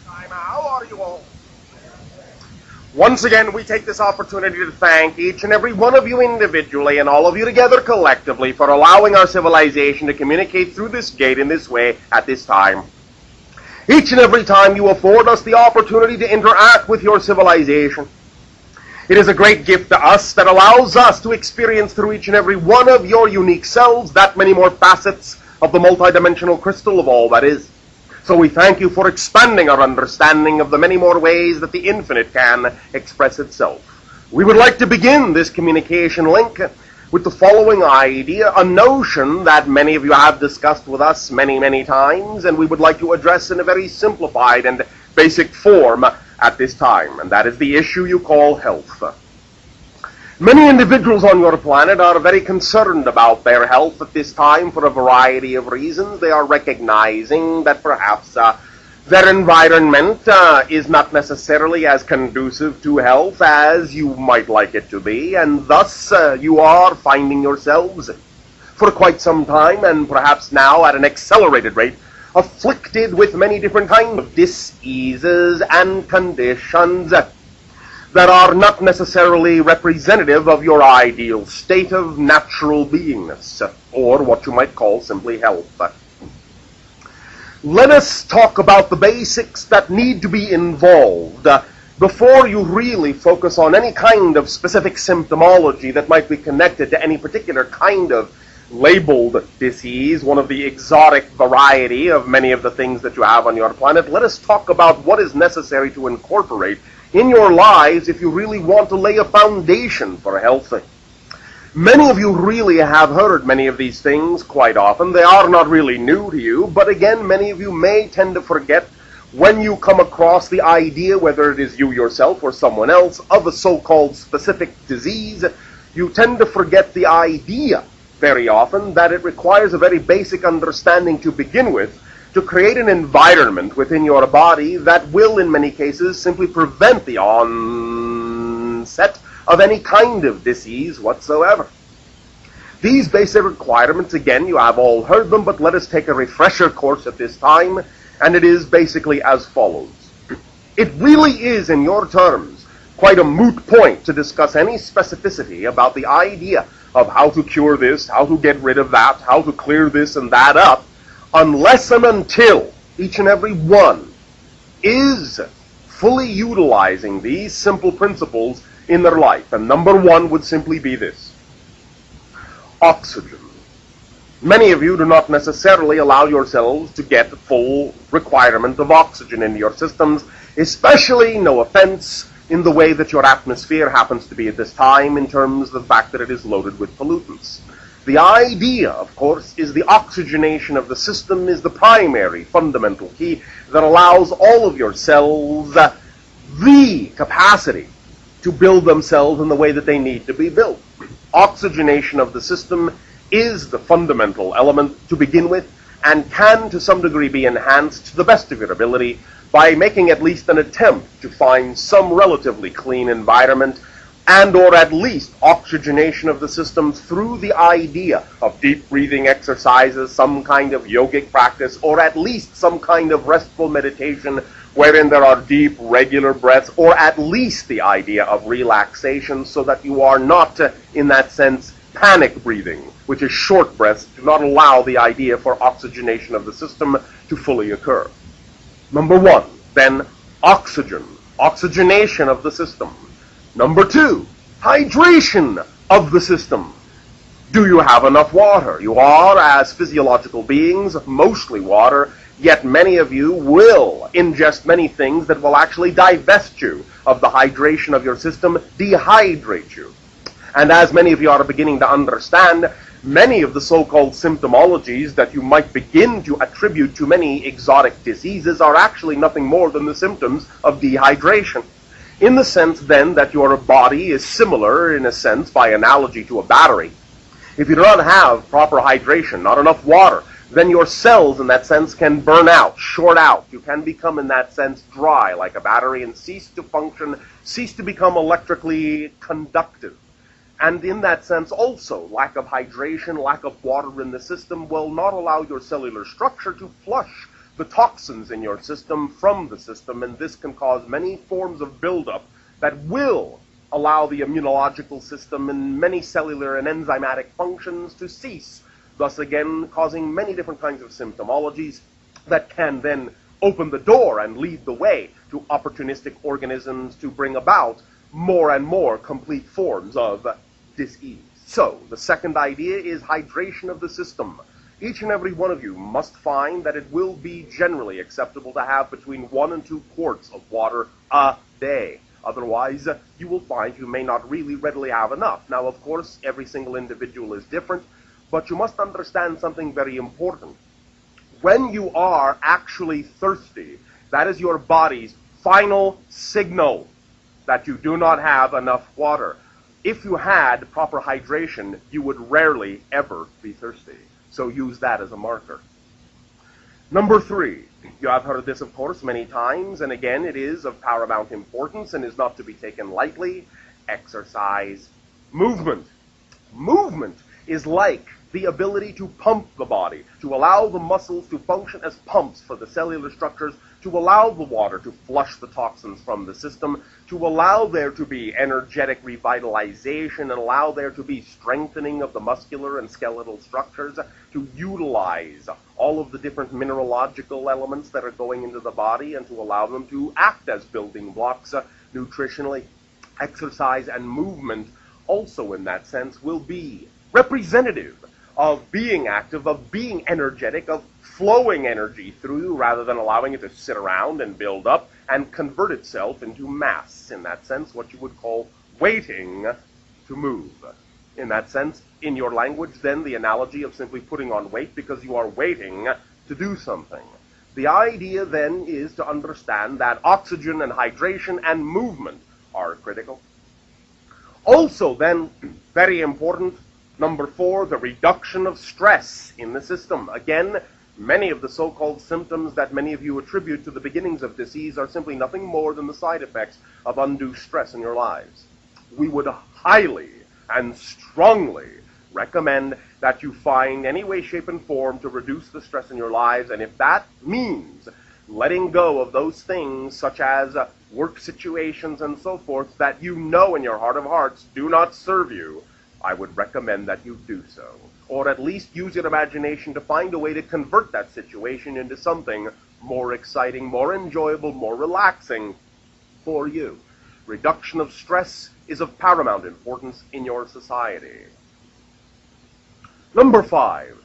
How are you all? Once again, we take this opportunity to thank each and every one of you individually and all of you together collectively for allowing our civilization to communicate through this gate in this way at this time. Each and every time you afford us the opportunity to interact with your civilization. It is a great gift to us that allows us to experience through each and every one of your unique selves that many more facets of the multidimensional crystal of all that is. So we thank you for expanding our understanding of the many more ways that the infinite can express itself. We would like to begin this communication link with the following idea, a notion that many of you have discussed with us many, many times, and we would like to address in a very simplified and basic form at this time, and that is the issue you call health. Many individuals on your planet are very concerned about their health at this time for a variety of reasons. They are recognizing that perhaps their environment is not necessarily as conducive to health as you might like it to be, and thus you are finding yourselves for quite some time, and perhaps now at an accelerated rate, afflicted with many different kinds of diseases and conditions that are not necessarily representative of your ideal state of natural beingness, or what you might call simply health. Let us talk about the basics that need to be involved before you really focus on any kind of specific symptomology that might be connected to any particular kind of labeled disease, one of the exotic variety of many of the things that you have on your planet. Let us talk about what is necessary to incorporate in your lives if you really want to lay a foundation for health. Many of you really have heard many of these things quite often. They are not really new to you, but again, many of you may tend to forget when you come across the idea, whether it is you yourself or someone else, of a so-called specific disease. You tend to forget the idea very often that it requires a very basic understanding to begin with to create an environment within your body that will, in many cases, simply prevent the onset of any kind of disease whatsoever. These basic requirements, again, you have all heard them, but let us take a refresher course at this time, and it is basically as follows. It really is, in your terms, quite a moot point to discuss any specificity about the idea of how to cure this, how to get rid of that, how to clear this and that up, unless and until each and every one is fully utilizing these simple principles in their life. And number one would simply be this: oxygen. Many of you do not necessarily allow yourselves to get full requirement of oxygen into your systems, especially, no offense, in the way that your atmosphere happens to be at this time in terms of the fact that it is loaded with pollutants. The idea, of course, is the oxygenation of the system is the primary fundamental key that allows all of your cells the capacity to build themselves in the way that they need to be built. Oxygenation of the system is the fundamental element to begin with, and can to some degree be enhanced to the best of your ability by making at least an attempt to find some relatively clean environment, and or at least oxygenation of the system through the idea of deep breathing exercises, some kind of yogic practice, or at least some kind of restful meditation wherein there are deep, regular breaths, or at least the idea of relaxation, so that you are not, in that sense, panic breathing, which is short breaths, do not allow the idea for oxygenation of the system to fully occur. Number one, then, oxygen, oxygenation of the system. Number two, hydration of the system. Do you have enough water? You are, as physiological beings, mostly water, yet many of you will ingest many things that will actually divest you of the hydration of your system, dehydrate you. And as many of you are beginning to understand, many of the so-called symptomologies that you might begin to attribute to many exotic diseases are actually nothing more than the symptoms of dehydration. In the sense, then, that your body is similar, in a sense, by analogy to a battery. If you do not have proper hydration, not enough water, then your cells, in that sense, can burn out, short out. You can become, in that sense, dry, like a battery, and cease to function, cease to become electrically conductive. And in that sense, also, lack of hydration, lack of water in the system will not allow your cellular structure to flush the toxins in your system from the system, and this can cause many forms of buildup that will allow the immunological system and many cellular and enzymatic functions to cease, thus again causing many different kinds of symptomologies that can then open the door and lead the way to opportunistic organisms to bring about more and more complete forms of disease. So, the second idea is hydration of the system. Each and every one of you must find that it will be generally acceptable to have between 1 and 2 quarts of water a day. Otherwise, you will find you may not really readily have enough. Now, of course, every single individual is different, but you must understand something very important. When you are actually thirsty, that is your body's final signal that you do not have enough water. If you had proper hydration, you would rarely ever be thirsty. So use that as a marker. Number 3, you have heard this, of course, many times, and again, it is of paramount importance and is not to be taken lightly. Exercise. Movement. Movement is like the ability to pump the body, to allow the muscles to function as pumps for the cellular structures, to allow the water to flush the toxins from the system, to allow there to be energetic revitalization, and allow there to be strengthening of the muscular and skeletal structures, to utilize all of the different mineralogical elements that are going into the body and to allow them to act as building blocks nutritionally. Exercise and movement also in that sense will be representative of being active, of being energetic, of flowing energy through rather than allowing it to sit around and build up and convert itself into mass. In that sense, what you would call waiting to move. In that sense, in your language, then, the analogy of simply putting on weight because you are waiting to do something. The idea, then, is to understand that oxygen and hydration and movement are critical. Also, then, very important, number 4, the reduction of stress in the system. Again, many of the so-called symptoms that many of you attribute to the beginnings of disease are simply nothing more than the side effects of undue stress in your lives. We would highly and strongly recommend that you find any way, shape, and form to reduce the stress in your lives, and if that means letting go of those things such as work situations and so forth that you know in your heart of hearts do not serve you, I would recommend that you do so. Or at least use your imagination to find a way to convert that situation into something more exciting, more enjoyable, more relaxing for you. Reduction of stress is of paramount importance in your society. Number 5,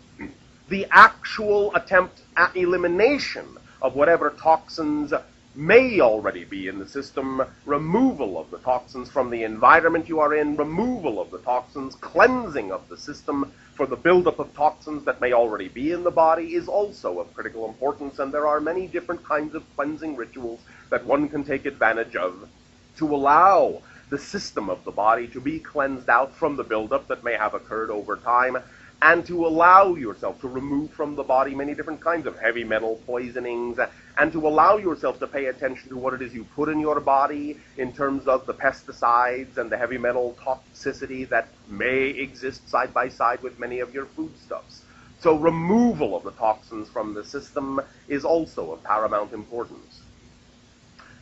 the actual attempt at elimination of whatever toxins may already be in the system, removal of the toxins from the environment you are in, removal of the toxins, cleansing of the system for the buildup of toxins that may already be in the body is also of critical importance, and there are many different kinds of cleansing rituals that one can take advantage of to allow the system of the body to be cleansed out from the buildup that may have occurred over time, and to allow yourself to remove from the body many different kinds of heavy metal poisonings, and to allow yourself to pay attention to what it is you put in your body in terms of the pesticides and the heavy metal toxicity that may exist side by side with many of your foodstuffs. So removal of the toxins from the system is also of paramount importance.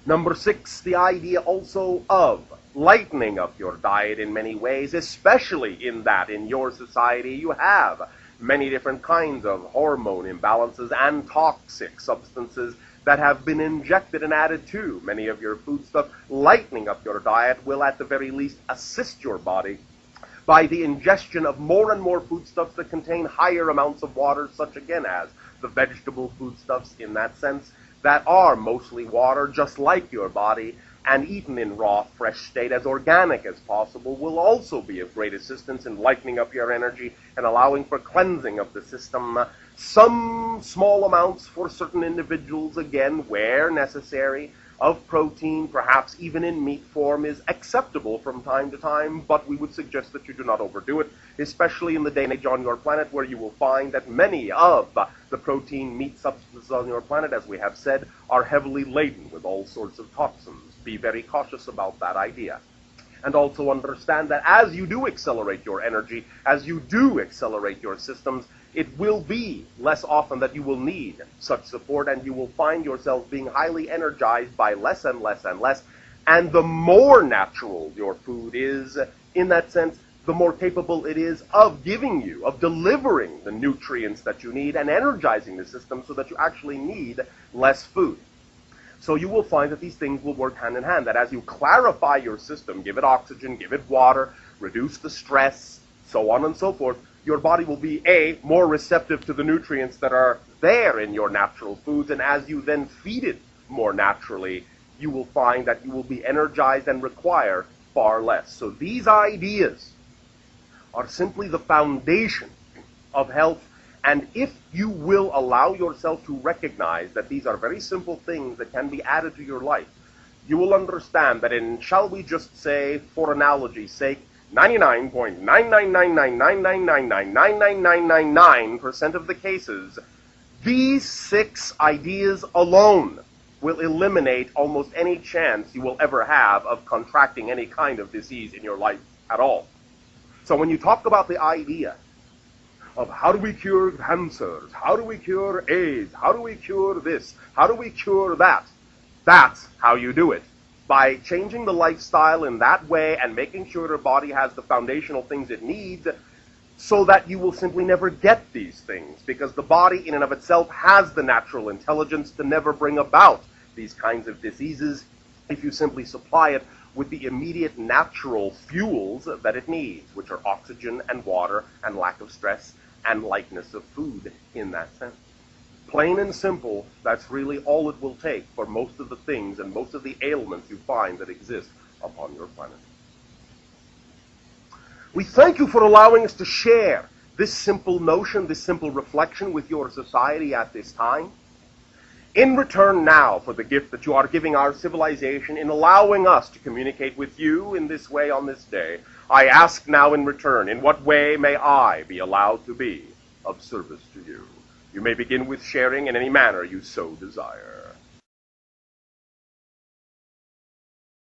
Number 6, the idea also of lightening up your diet in many ways, especially in that in your society you have many different kinds of hormone imbalances and toxic substances that have been injected and added to many of your foodstuff. Lightening up your diet will at the very least assist your body by the ingestion of more and more foodstuffs that contain higher amounts of water, such again as the vegetable foodstuffs in that sense, that are mostly water, just like your body, and eaten in raw, fresh state as organic as possible, will also be of great assistance in lightening up your energy and allowing for cleansing of the system. Some small amounts for certain individuals, again, where necessary, of protein, perhaps even in meat form, is acceptable from time to time, but we would suggest that you do not overdo it, especially in the day and age on your planet where you will find that many of the protein meat substances on your planet, as we have said, are heavily laden with all sorts of toxins. Be very cautious about that idea. And also understand that as you do accelerate your energy, as you do accelerate your systems, it will be less often that you will need such support, and you will find yourself being highly energized by less and less and less. And the more natural your food is, in that sense, the more capable it is of giving you, of delivering the nutrients that you need and energizing the system so that you actually need less food. So you will find that these things will work hand in hand, that as you clarify your system, give it oxygen, give it water, reduce the stress, so on and so forth, your body will be, A, more receptive to the nutrients that are there in your natural foods, and as you then feed it more naturally, you will find that you will be energized and require far less. So these ideas are simply the foundation of health, and if you will allow yourself to recognize that these are very simple things that can be added to your life, you will understand that in, shall we just say, for analogy's sake, 99.99999999999% of the cases, these 6 ideas alone will eliminate almost any chance you will ever have of contracting any kind of disease in your life at all. So when you talk about the idea of how do we cure cancers, how do we cure AIDS, how do we cure this, how do we cure that, that's how you do it. By changing the lifestyle in that way and making sure your body has the foundational things it needs so that you will simply never get these things, because the body in and of itself has the natural intelligence to never bring about these kinds of diseases if you simply supply it with the immediate natural fuels that it needs, which are oxygen and water and lack of stress and lightness of food in that sense. Plain and simple, that's really all it will take for most of the things and most of the ailments you find that exist upon your planet. We thank you for allowing us to share this simple notion, this simple reflection with your society at this time. In return now for the gift that you are giving our civilization in allowing us to communicate with you in this way on this day, I ask now in return, in what way may I be allowed to be of service to you? You may begin with sharing in any manner you so desire.